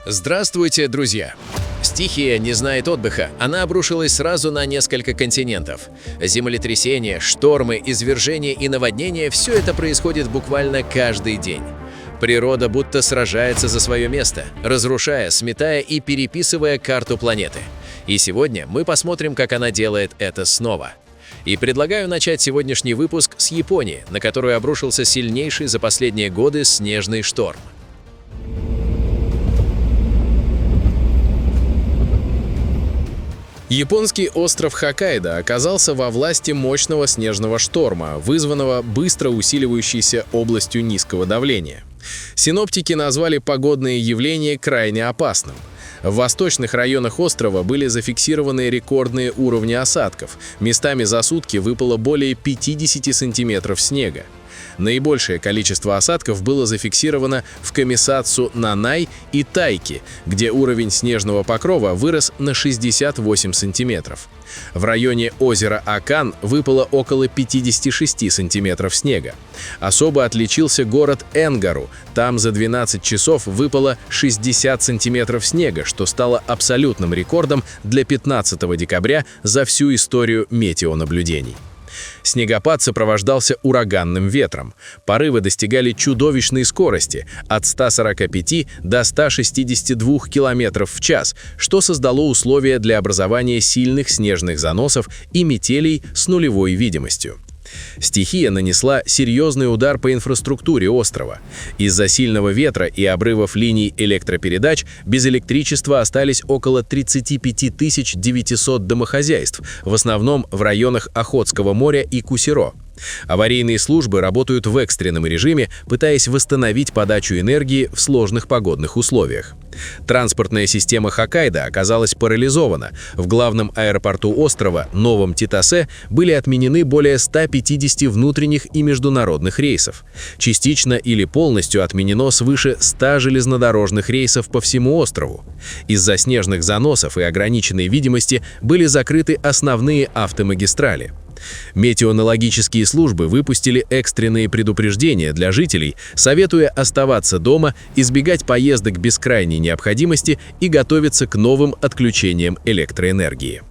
Здравствуйте, друзья! Стихия не знает отдыха, она обрушилась сразу на несколько континентов. Землетрясения, штормы, извержения и наводнения – все это происходит буквально каждый день. Природа будто сражается за свое место, разрушая, сметая и переписывая карту планеты. И сегодня мы посмотрим, как она делает это снова. И предлагаю начать сегодняшний выпуск с Японии, на которую обрушился сильнейший за последние годы снежный шторм. Японский остров Хоккайдо оказался во власти мощного снежного шторма, вызванного быстро усиливающейся областью низкого давления. Синоптики назвали погодное явление крайне опасным. В восточных районах острова были зафиксированы рекордные уровни осадков. Местами за сутки выпало более 50 сантиметров снега. Наибольшее количество осадков было зафиксировано в Камисацу, Нанай и Тайки, где уровень снежного покрова вырос на 68 сантиметров. В районе озера Акан выпало около 56 сантиметров снега. Особо отличился город Энгару. Там за 12 часов выпало 60 сантиметров снега, что стало абсолютным рекордом для 15 декабря за всю историю метеонаблюдений. Снегопад сопровождался ураганным ветром. Порывы достигали чудовищной скорости – от 145 до 162 км в час, что создало условия для образования сильных снежных заносов и метелей с нулевой видимостью. Стихия нанесла серьезный удар по инфраструктуре острова. Из-за сильного ветра и обрывов линий электропередач без электричества остались около 35 900 домохозяйств, в основном в районах Охотского моря и Кусиро. Аварийные службы работают в экстренном режиме, пытаясь восстановить подачу энергии в сложных погодных условиях. Транспортная система Хоккайдо оказалась парализована. В главном аэропорту острова, Новом Титасе, были отменены более 150 внутренних и международных рейсов. Частично или полностью отменено свыше 100 железнодорожных рейсов по всему острову. Из-за снежных заносов и ограниченной видимости были закрыты основные автомагистрали. Метеорологические службы выпустили экстренные предупреждения для жителей, советуя оставаться дома, избегать поездок без крайней необходимости и готовиться к новым отключениям электроэнергии.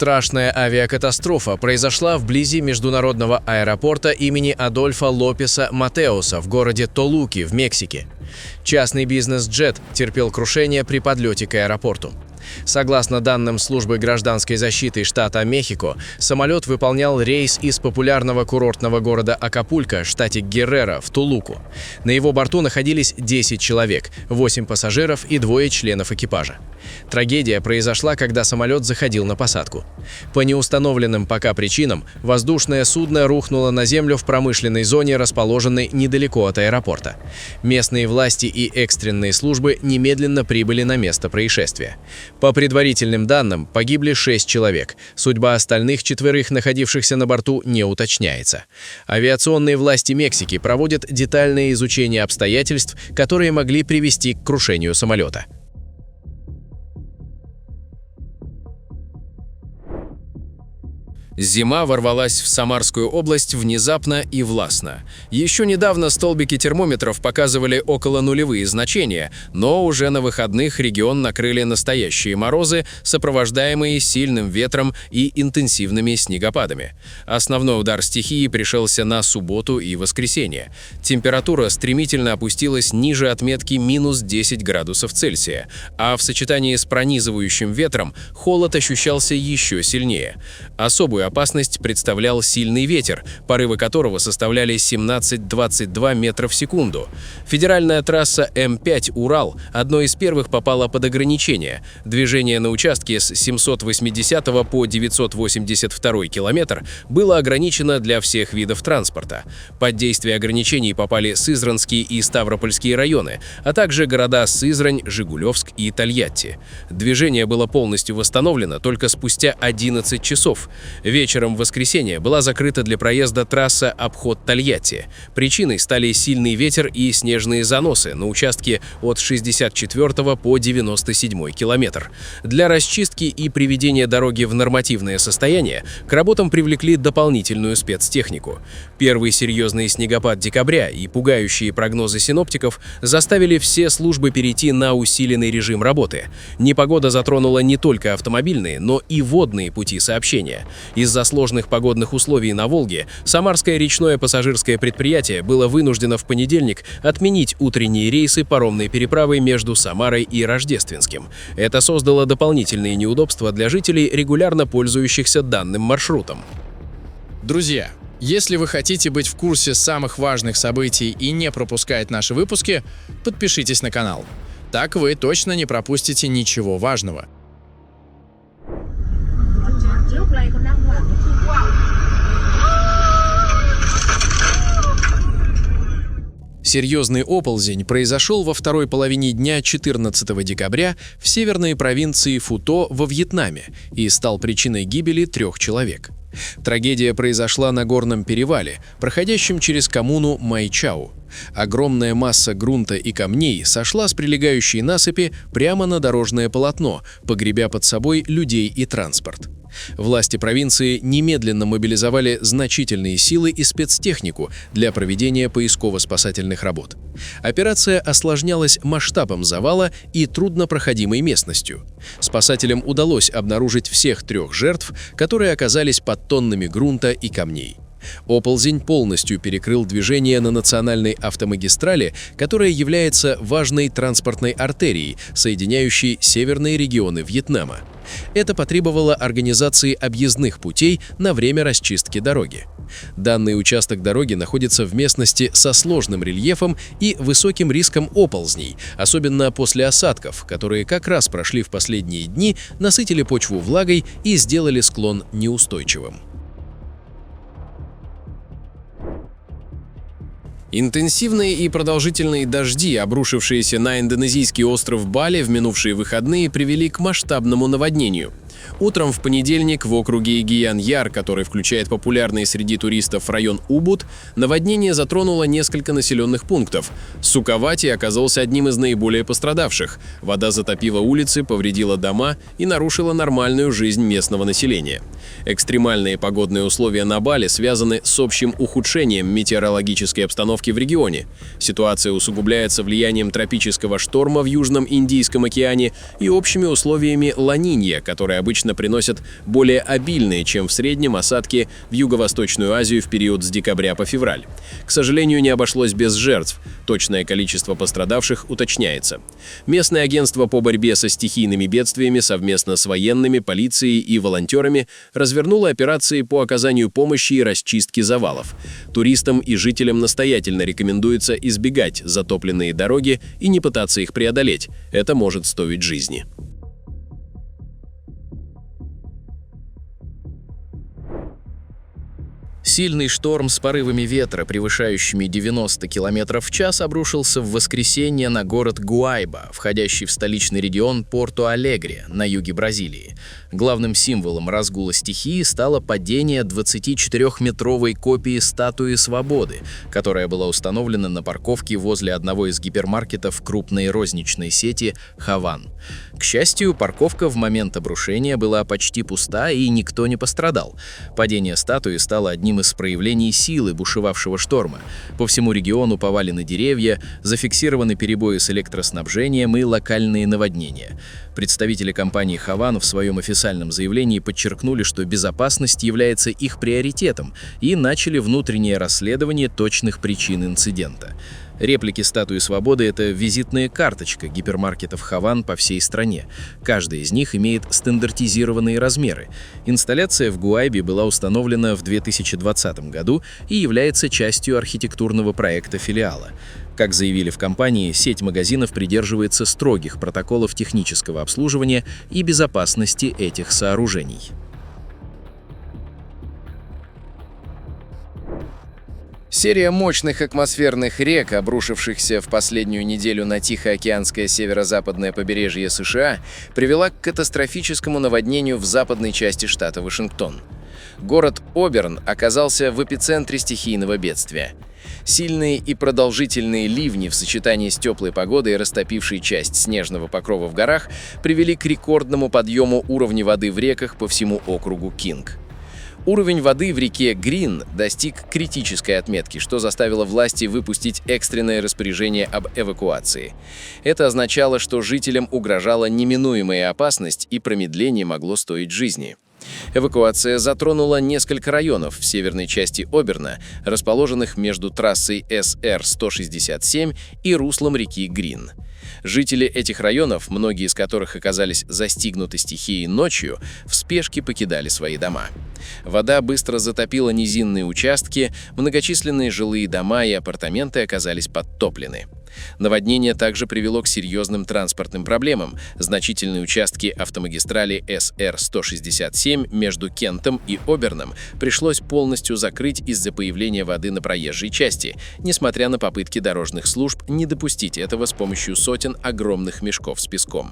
Страшная авиакатастрофа произошла вблизи международного аэропорта имени Адольфо Лопеса Матеуса в городе Толуки в Мексике. Частный бизнес-джет терпел крушение при подлете к аэропорту. Согласно данным службы гражданской защиты штата Мехико, самолет выполнял рейс из популярного курортного города Акапулько, штате Геррера, в Толуку. На его борту находились 10 человек, 8 пассажиров и 2 членов экипажа. Трагедия произошла, когда самолет заходил на посадку. По неустановленным пока причинам, воздушное судно рухнуло на землю в промышленной зоне, расположенной недалеко от аэропорта. Местные власти и экстренные службы немедленно прибыли на место происшествия. По предварительным данным, погибли 6 человек. Судьба остальных 4, находившихся на борту, не уточняется. Авиационные власти Мексики проводят детальное изучение обстоятельств, которые могли привести к крушению самолета. Зима ворвалась в Самарскую область внезапно и властно. Еще недавно столбики термометров показывали около нулевые значения, но уже на выходных регион накрыли настоящие морозы, сопровождаемые сильным ветром и интенсивными снегопадами. Основной удар стихии пришелся на субботу и воскресенье. Температура стремительно опустилась ниже отметки минус 10 градусов Цельсия, а в сочетании с пронизывающим ветром холод ощущался еще сильнее. Особую опасность представлял сильный ветер, порывы которого составляли 17-22 метра в секунду. Федеральная трасса М5 «Урал» одной из первых попала под ограничение. Движение на участке с 780 по 982 километр было ограничено для всех видов транспорта. Под действие ограничений попали Сызранские и Ставропольские районы, а также города Сызрань, Жигулевск и Тольятти. Движение было полностью восстановлено только спустя 11 часов. Вечером в воскресенье была закрыта для проезда трасса «Обход Тольятти». Причиной стали сильный ветер и снежные заносы на участке от 64 по 97 километр. Для расчистки и приведения дороги в нормативное состояние к работам привлекли дополнительную спецтехнику. Первый серьезный снегопад декабря и пугающие прогнозы синоптиков заставили все службы перейти на усиленный режим работы. Непогода затронула не только автомобильные, но и водные пути сообщения. Из-за сложных погодных условий на Волге Самарское речное пассажирское предприятие было вынуждено в понедельник отменить утренние рейсы паромной переправы между Самарой и Рождественским. Это создало дополнительные неудобства для жителей, регулярно пользующихся данным маршрутом. Друзья, если вы хотите быть в курсе самых важных событий и не пропускать наши выпуски, подпишитесь на канал. Так вы точно не пропустите ничего важного. Серьезный оползень произошел во второй половине дня 14 декабря в северной провинции Футо во Вьетнаме и стал причиной гибели 3 человек. Трагедия произошла на горном перевале, проходящем через коммуну Майчау. Огромная масса грунта и камней сошла с прилегающей насыпи прямо на дорожное полотно, погребя под собой людей и транспорт. Власти провинции немедленно мобилизовали значительные силы и спецтехнику для проведения поисково-спасательных работ. Операция осложнялась масштабом завала и труднопроходимой местностью. Спасателям удалось обнаружить всех 3 жертв, которые оказались под тоннами грунта и камней. Оползень полностью перекрыл движение на национальной автомагистрали, которая является важной транспортной артерией, соединяющей северные регионы Вьетнама. Это потребовало организации объездных путей на время расчистки дороги. Данный участок дороги находится в местности со сложным рельефом и высоким риском оползней, особенно после осадков, которые как раз прошли в последние дни, насытили почву влагой и сделали склон неустойчивым. Интенсивные и продолжительные дожди, обрушившиеся на индонезийский остров Бали в минувшие выходные, привели к масштабному наводнению. Утром в понедельник в округе Гиян-Яр, который включает популярный среди туристов район Убуд, наводнение затронуло несколько населенных пунктов. Сукавати оказался одним из наиболее пострадавших. Вода затопила улицы, повредила дома и нарушила нормальную жизнь местного населения. Экстремальные погодные условия на Бали связаны с общим ухудшением метеорологической обстановки в регионе. Ситуация усугубляется влиянием тропического шторма в Южном Индийском океане и общими условиями Ла-Нинья, которые обычно приносят более обильные, чем в среднем, осадки в Юго-Восточную Азию в период с декабря по февраль. К сожалению, не обошлось без жертв. Точное количество пострадавших уточняется. Местное агентство по борьбе со стихийными бедствиями совместно с военными, полицией и волонтерами развернуло операции по оказанию помощи и расчистке завалов. Туристам и жителям настоятельно рекомендуется избегать затопленные дороги и не пытаться их преодолеть. Это может стоить жизни. Сильный шторм с порывами ветра, превышающими 90 км в час, обрушился в воскресенье на город Гуайба, входящий в столичный регион Порту-Алегре на юге Бразилии. Главным символом разгула стихии стало падение 24-метровой копии статуи Свободы, которая была установлена на парковке возле одного из гипермаркетов крупной розничной сети «Хаван». К счастью, парковка в момент обрушения была почти пуста и никто не пострадал. Падение статуи стало одним из проявлений силы бушевавшего шторма. По всему региону повалены деревья, зафиксированы перебои с электроснабжением и локальные наводнения. Представители компании «Хаван» в своем официальном заявлении подчеркнули, что безопасность является их приоритетом, и начали внутреннее расследование точных причин инцидента. Реплики статуи Свободы — это визитная карточка гипермаркетов «Хаван» по всей стране. Каждый из них имеет стандартизированные размеры. Инсталляция в Гуайбе была установлена в 2020 году и является частью архитектурного проекта филиала. Как заявили в компании, сеть магазинов придерживается строгих протоколов технического обслуживания и безопасности этих сооружений. Серия мощных атмосферных рек, обрушившихся в последнюю неделю на Тихоокеанское северо-западное побережье США, привела к катастрофическому наводнению в западной части штата Вашингтон. Город Оберн оказался в эпицентре стихийного бедствия. Сильные и продолжительные ливни в сочетании с теплой погодой, растопившей часть снежного покрова в горах, привели к рекордному подъему уровня воды в реках по всему округу Кинг. Уровень воды в реке Грин достиг критической отметки, что заставило власти выпустить экстренное распоряжение об эвакуации. Это означало, что жителям угрожала неминуемая опасность, и промедление могло стоить жизни. Эвакуация затронула несколько районов в северной части Оберна, расположенных между трассой СР-167 и руслом реки Грин. Жители этих районов, многие из которых оказались застигнуты стихией ночью, в спешке покидали свои дома. Вода быстро затопила низинные участки, многочисленные жилые дома и апартаменты оказались подтоплены. Наводнение также привело к серьезным транспортным проблемам. Значительные участки автомагистрали СР-167 между Кентом и Оберном пришлось полностью закрыть из-за появления воды на проезжей части, несмотря на попытки дорожных служб не допустить этого с помощью сотен огромных мешков с песком.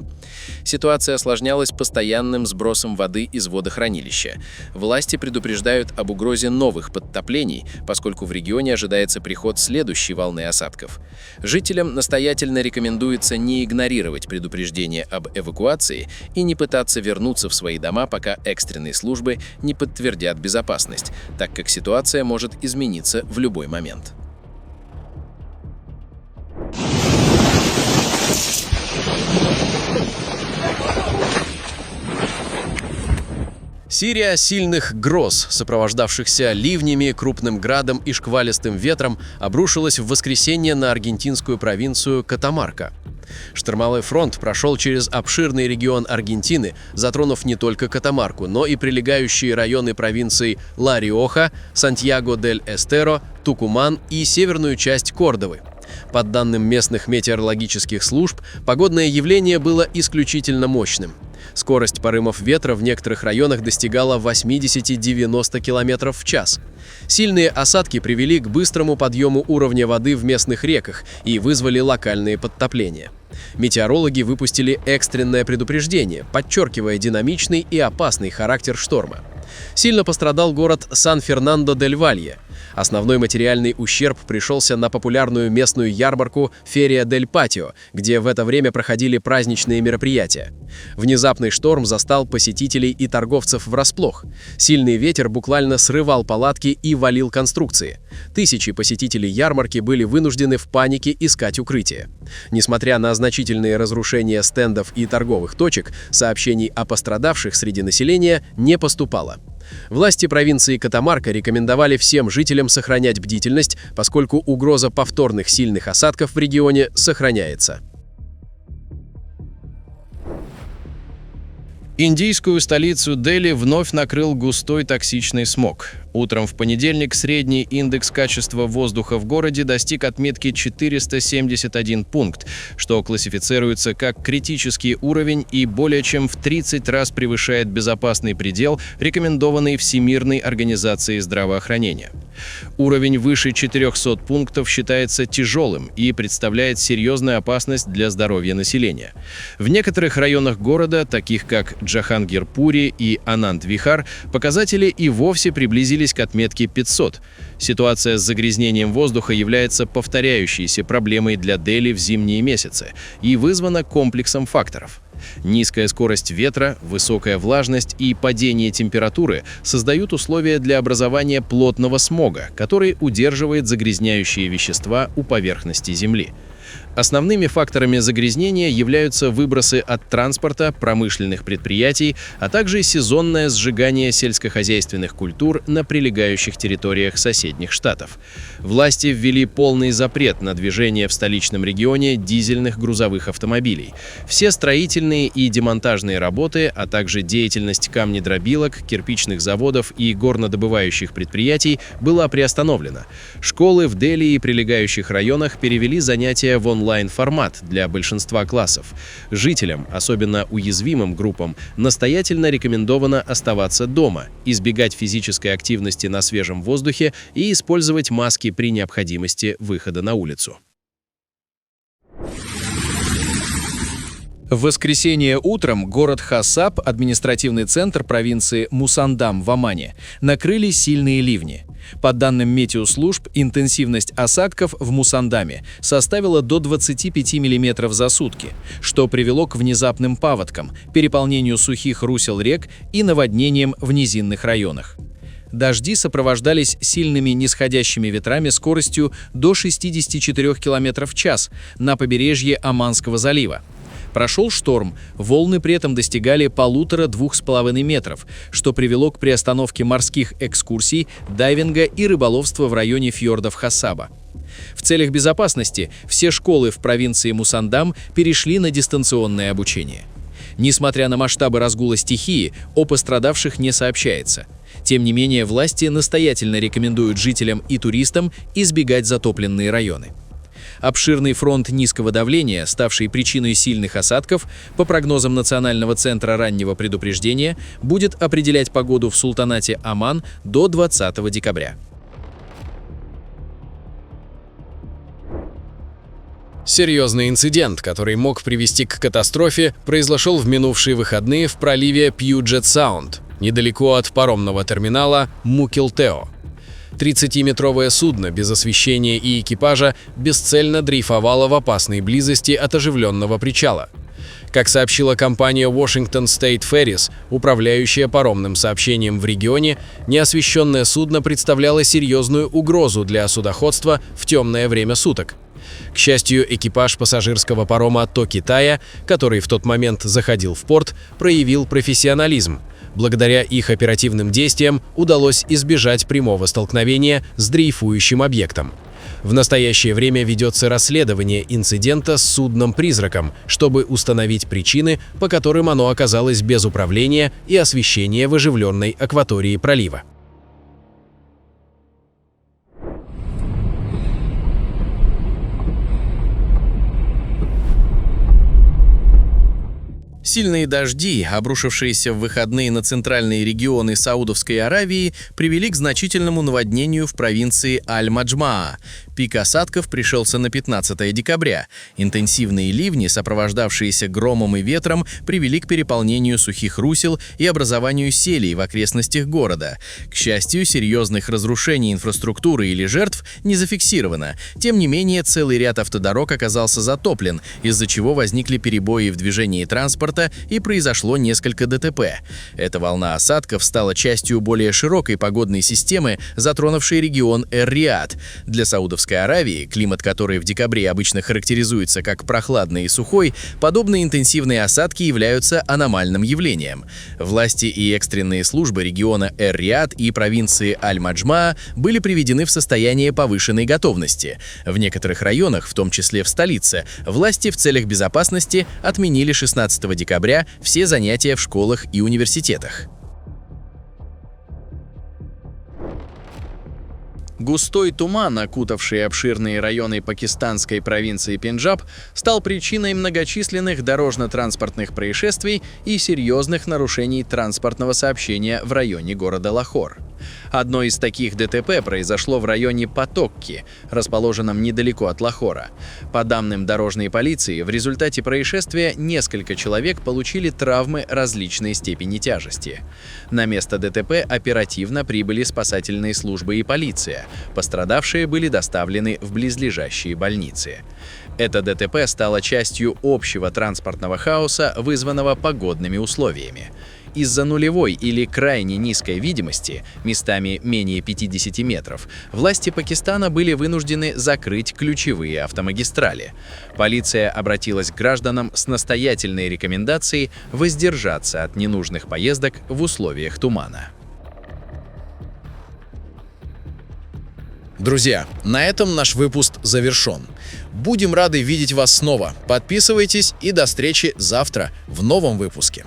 Ситуация осложнялась постоянным сбросом воды из водохранилища. Власти предупреждают об угрозе новых подтоплений, поскольку в регионе ожидается приход следующей волны осадков. Жителям настоятельно рекомендуется не игнорировать предупреждения об эвакуации и не пытаться вернуться в свои дома, пока экстренные службы не подтвердят безопасность, так как ситуация может измениться в любой момент. Серия сильных гроз, сопровождавшихся ливнями, крупным градом и шквалистым ветром, обрушилась в воскресенье на аргентинскую провинцию Катамарка. Штормовой фронт прошел через обширный регион Аргентины, затронув не только Катамарку, но и прилегающие районы провинций Ла-Риоха, Сантьяго-дель-Эстеро, Тукуман и северную часть Кордовы. По данным местных метеорологических служб, погодное явление было исключительно мощным. Скорость порывов ветра в некоторых районах достигала 80-90 км в час. Сильные осадки привели к быстрому подъему уровня воды в местных реках и вызвали локальные подтопления. Метеорологи выпустили экстренное предупреждение, подчеркивая динамичный и опасный характер шторма. Сильно пострадал город Сан-Фернандо-дель-Валье. Основной материальный ущерб пришелся на популярную местную ярмарку Ферия-дель-Патио, где в это время проходили праздничные мероприятия. Внезапный шторм застал посетителей и торговцев врасплох. Сильный ветер буквально срывал палатки и валил конструкции. Тысячи посетителей ярмарки были вынуждены в панике искать укрытие. Несмотря на значительные разрушения стендов и торговых точек, сообщений о пострадавших среди населения не поступало. Власти провинции Катамарка рекомендовали всем жителям сохранять бдительность, поскольку угроза повторных сильных осадков в регионе сохраняется. Индийскую столицу Дели вновь накрыл густой токсичный смог. Утром в понедельник средний индекс качества воздуха в городе достиг отметки 471 пункт, что классифицируется как критический уровень и более чем в 30 раз превышает безопасный предел, рекомендованный Всемирной организацией здравоохранения. Уровень выше 400 пунктов считается тяжелым и представляет серьезную опасность для здоровья населения. В некоторых районах города, таких как Джахангирпури и Ананд-Вихар, показатели и вовсе приблизились к отметке 500. Ситуация с загрязнением воздуха является повторяющейся проблемой для Дели в зимние месяцы и вызвана комплексом факторов. Низкая скорость ветра, высокая влажность и падение температуры создают условия для образования плотного смога, который удерживает загрязняющие вещества у поверхности Земли. Основными факторами загрязнения являются выбросы от транспорта, промышленных предприятий, а также сезонное сжигание сельскохозяйственных культур на прилегающих территориях соседних штатов. Власти ввели полный запрет на движение в столичном регионе дизельных грузовых автомобилей. Все строительные и демонтажные работы, а также деятельность камнедробилок, кирпичных заводов и горнодобывающих предприятий была приостановлена. Школы в Дели и прилегающих районах перевели занятия в онлайн-формат для большинства классов. Жителям, особенно уязвимым группам, настоятельно рекомендовано оставаться дома, избегать физической активности на свежем воздухе и использовать маски при необходимости выхода на улицу. В воскресенье утром город Хасаб, административный центр провинции Мусандам в Омане, накрыли сильные ливни. По данным метеослужб, интенсивность осадков в Мусандаме составила до 25 мм за сутки, что привело к внезапным паводкам, переполнению сухих русел рек и наводнениям в низинных районах. Дожди сопровождались сильными нисходящими ветрами скоростью до 64 км в час на побережье Оманского залива. Прошел шторм, волны при этом достигали 1,5–2,5 метров, что привело к приостановке морских экскурсий, дайвинга и рыболовства в районе фьордов Хасаба. В целях безопасности все школы в провинции Мусандам перешли на дистанционное обучение. Несмотря на масштабы разгула стихии, о пострадавших не сообщается. Тем не менее, власти настоятельно рекомендуют жителям и туристам избегать затопленные районы. Обширный фронт низкого давления, ставший причиной сильных осадков, по прогнозам Национального центра раннего предупреждения, будет определять погоду в султанате Оман до 20 декабря. Серьезный инцидент, который мог привести к катастрофе, произошел в минувшие выходные в проливе Пьюджет-Саунд, недалеко от паромного терминала Мукилтео. 30-метровое судно без освещения и экипажа бесцельно дрейфовало в опасной близости от оживленного причала. Как сообщила компания Washington State Ferries, управляющая паромным сообщением в регионе, неосвещенное судно представляло серьезную угрозу для судоходства в темное время суток. К счастью, экипаж пассажирского парома «Токитая», который в тот момент заходил в порт, проявил профессионализм. Благодаря их оперативным действиям удалось избежать прямого столкновения с дрейфующим объектом. В настоящее время ведется расследование инцидента с судном-призраком, чтобы установить причины, по которым оно оказалось без управления и освещения в оживленной акватории пролива. Сильные дожди, обрушившиеся в выходные на центральные регионы Саудовской Аравии, привели к значительному наводнению в провинции Аль-Маджмаа. Пик осадков пришелся на 15 декабря. Интенсивные ливни, сопровождавшиеся громом и ветром, привели к переполнению сухих русел и образованию селей в окрестностях города. К счастью, серьезных разрушений инфраструктуры или жертв не зафиксировано. Тем не менее, целый ряд автодорог оказался затоплен, из-за чего возникли перебои в движении транспорта и произошло несколько ДТП. Эта волна осадков стала частью более широкой погодной системы, затронувшей регион Эр-Рияд. Для Саудовской Аравии, климат которой в декабре обычно характеризуется как прохладный и сухой, подобные интенсивные осадки являются аномальным явлением. Власти и экстренные службы региона Эр-Рияд и провинции Аль-Маджмаа были приведены в состояние повышенной готовности. В некоторых районах, в том числе в столице, власти в целях безопасности отменили 16 декабря все занятия в школах и университетах. Густой туман, окутавший обширные районы пакистанской провинции Пенджаб, стал причиной многочисленных дорожно-транспортных происшествий и серьезных нарушений транспортного сообщения в районе города Лахор. Одно из таких ДТП произошло в районе Патокки, расположенном недалеко от Лахора. По данным дорожной полиции, в результате происшествия несколько человек получили травмы различной степени тяжести. На место ДТП оперативно прибыли спасательные службы и полиция. Пострадавшие были доставлены в близлежащие больницы. Это ДТП стало частью общего транспортного хаоса, вызванного погодными условиями. Из-за нулевой или крайне низкой видимости, местами менее 50 метров, власти Пакистана были вынуждены закрыть ключевые автомагистрали. Полиция обратилась к гражданам с настоятельной рекомендацией воздержаться от ненужных поездок в условиях тумана. Друзья, на этом наш выпуск завершен. Будем рады видеть вас снова. Подписывайтесь и до встречи завтра в новом выпуске.